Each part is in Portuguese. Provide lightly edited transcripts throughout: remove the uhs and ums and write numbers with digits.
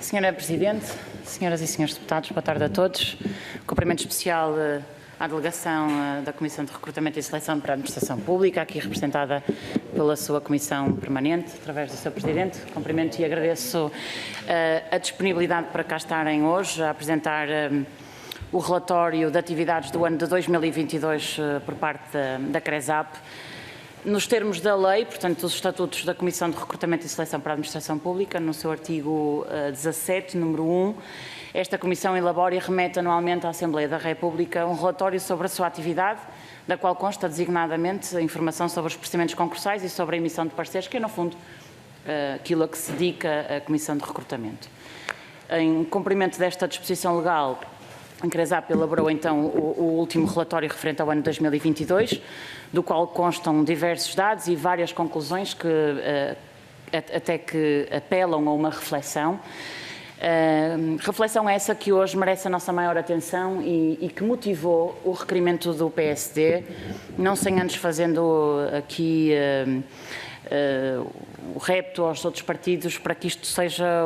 Senhora Presidente, senhoras e senhores deputados, boa tarde a todos. Cumprimento especial à delegação da Comissão de Recrutamento e Seleção para a Administração Pública, aqui representada pela sua Comissão Permanente, através do seu Presidente. Cumprimento e agradeço a disponibilidade para cá estarem hoje a apresentar o relatório de atividades do ano de 2022 por parte da CRESAP. Nos termos da lei, portanto, dos estatutos da Comissão de Recrutamento e Seleção para a Administração Pública, no seu artigo 17, número 1, esta Comissão elabora e remete anualmente à Assembleia da República um relatório sobre a sua atividade, da qual consta designadamente a informação sobre os procedimentos concursais e sobre a emissão de pareceres, que é, no fundo, aquilo a que se dedica a Comissão de Recrutamento. Em cumprimento desta disposição legal, a CRESAP elaborou então o último relatório referente ao ano 2022, do qual constam diversos dados e várias conclusões que até que apelam a uma reflexão. Reflexão essa que hoje merece a nossa maior atenção e que motivou o requerimento do PSD, não sem antes fazendo aqui o repto aos outros partidos para que isto seja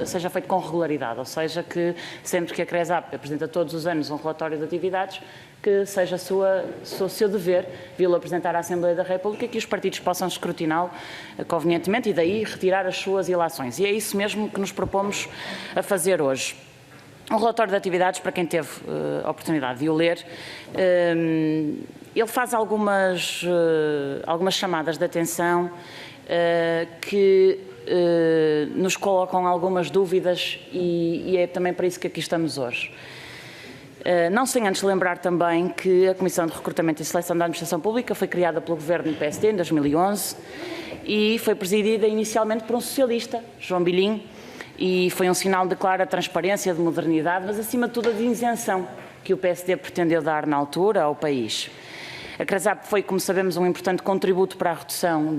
seja feito com regularidade, ou seja, que sempre que a CRESAP apresenta todos os anos um relatório de atividades, que seja o seu dever vê-lo apresentar à Assembleia da República e que os partidos possam escrutiná-lo convenientemente e daí retirar as suas ilações. E é isso mesmo que nos propomos a fazer hoje. Um relatório de atividades, para quem teve a oportunidade de o ler, ele faz algumas chamadas de atenção que nos colocam algumas dúvidas e é também para isso que aqui estamos hoje. Não sem antes lembrar também que a Comissão de Recrutamento e Seleção da Administração Pública foi criada pelo Governo do PSD em 2011 e foi presidida inicialmente por um socialista, João Bilhinho, e foi um sinal de clara transparência, de modernidade, mas acima de tudo de isenção que o PSD pretendeu dar na altura ao país. A CRESAP foi, como sabemos, um importante contributo para a redução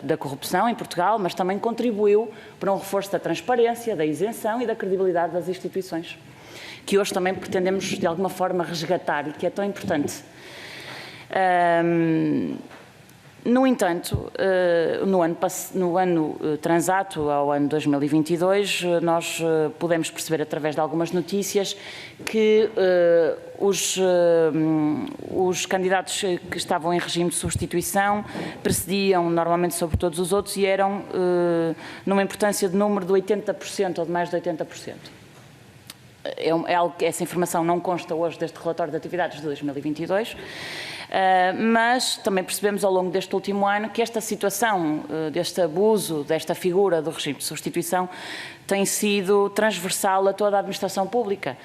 da corrupção em Portugal, mas também contribuiu para um reforço da transparência, da isenção e da credibilidade das instituições, que hoje também pretendemos, de alguma forma, resgatar e que é tão importante. No entanto, no ano transato ao ano 2022, nós pudemos perceber, através de algumas notícias, que os candidatos que estavam em regime de substituição precediam normalmente sobre todos os outros e eram numa importância de número de 80% ou de mais de 80%. É algo que essa informação não consta hoje deste relatório de atividades de 2022, mas também percebemos ao longo deste último ano que esta situação, deste abuso, desta figura do regime de substituição, tem sido transversal a toda a administração pública,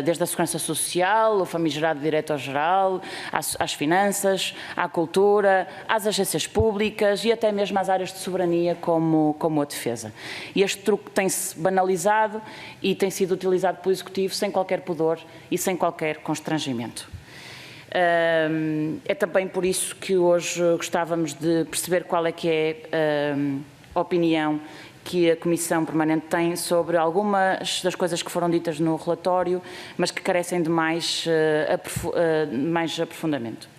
desde a Segurança Social, o famigerado Diretor-Geral, às finanças, à cultura, às agências públicas e até mesmo às áreas de soberania como a defesa. E este truque tem-se banalizado e tem sido utilizado pelo Executivo sem qualquer pudor e sem qualquer constrangimento. É também por isso que hoje gostávamos de perceber qual é que é a opinião que a Comissão Permanente tem sobre algumas das coisas que foram ditas no relatório, mas que carecem de mais aprofundamento.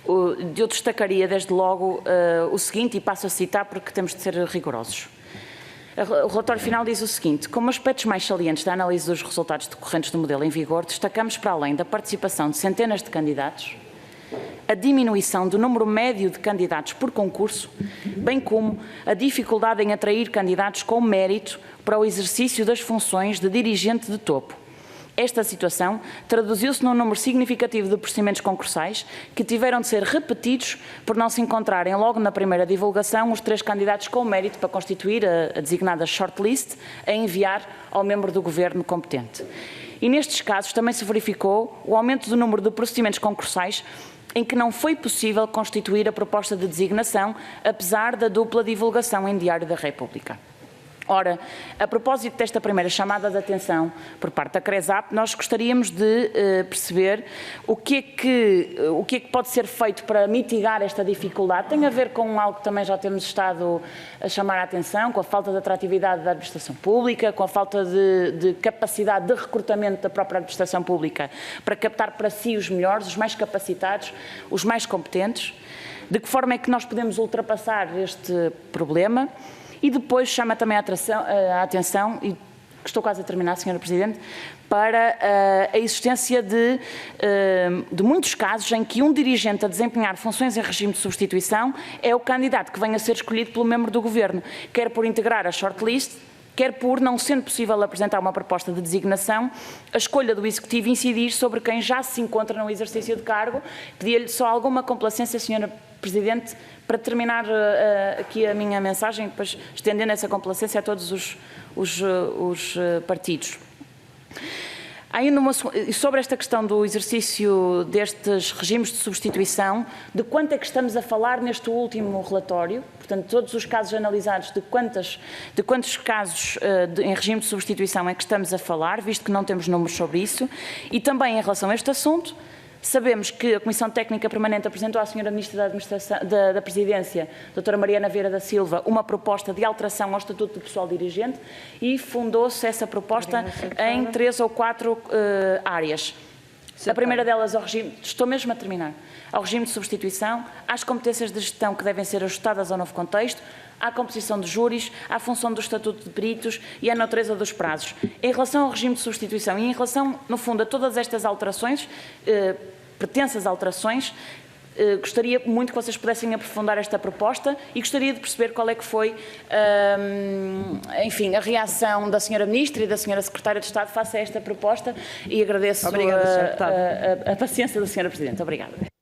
Eu destacaria desde logo o seguinte, e passo a citar porque temos de ser rigorosos. O relatório final diz o seguinte: como aspectos mais salientes da análise dos resultados decorrentes do modelo em vigor, destacamos, para além da participação de centenas de candidatos, a diminuição do número médio de candidatos por concurso, bem como a dificuldade em atrair candidatos com mérito para o exercício das funções de dirigente de topo. Esta situação traduziu-se num número significativo de procedimentos concursais que tiveram de ser repetidos por não se encontrarem logo na primeira divulgação os 3 candidatos com mérito para constituir a designada shortlist a enviar ao membro do Governo competente. E nestes casos também se verificou o aumento do número de procedimentos concursais em que não foi possível constituir a proposta de designação, apesar da dupla divulgação em Diário da República. Ora, a propósito desta primeira chamada de atenção por parte da CRESAP, nós gostaríamos de perceber o que é que pode ser feito para mitigar esta dificuldade. Tem a ver com algo que também já temos estado a chamar a atenção, com a falta de atratividade da administração pública, com a falta de capacidade de recrutamento da própria administração pública para captar para si os melhores, os mais capacitados, os mais competentes. De que forma é que nós podemos ultrapassar este problema? e depois chama também a atenção, e estou quase a terminar, Sra. Presidente, para a existência de muitos casos em que um dirigente a desempenhar funções em regime de substituição é o candidato que venha a ser escolhido pelo membro do Governo, quer por integrar a shortlist, quer por, não sendo possível apresentar uma proposta de designação, a escolha do Executivo incidir sobre quem já se encontra no exercício de cargo. Pedia-lhe só alguma complacência, Sra. Presidente, para terminar aqui a minha mensagem, depois estendendo essa complacência a todos os partidos. Ainda sobre esta questão do exercício destes regimes de substituição, de quanto é que estamos a falar neste último relatório, portanto, todos os casos analisados, de quantos casos em regime de substituição é que estamos a falar, visto que não temos números sobre isso, e também em relação a este assunto, sabemos que a Comissão Técnica Permanente apresentou à Sra. Ministra da Presidência, Dra. Mariana Vieira da Silva, uma proposta de alteração ao Estatuto do Pessoal Dirigente e fundou-se essa proposta em 3 ou 4 áreas. A primeira delas, ao regime, estou mesmo a terminar, ao regime de substituição, às competências de gestão que devem ser ajustadas ao novo contexto, à composição de júris, à função do Estatuto de Peritos e à natureza dos prazos. Em relação ao regime de substituição e em relação, no fundo, a todas estas alterações, pretensas alterações, gostaria muito que vocês pudessem aprofundar esta proposta e gostaria de perceber qual é que foi, enfim, a reação da Sra. Ministra e da Sra. Secretária de Estado face a esta proposta e agradeço a paciência da Sra. Presidente. Obrigada.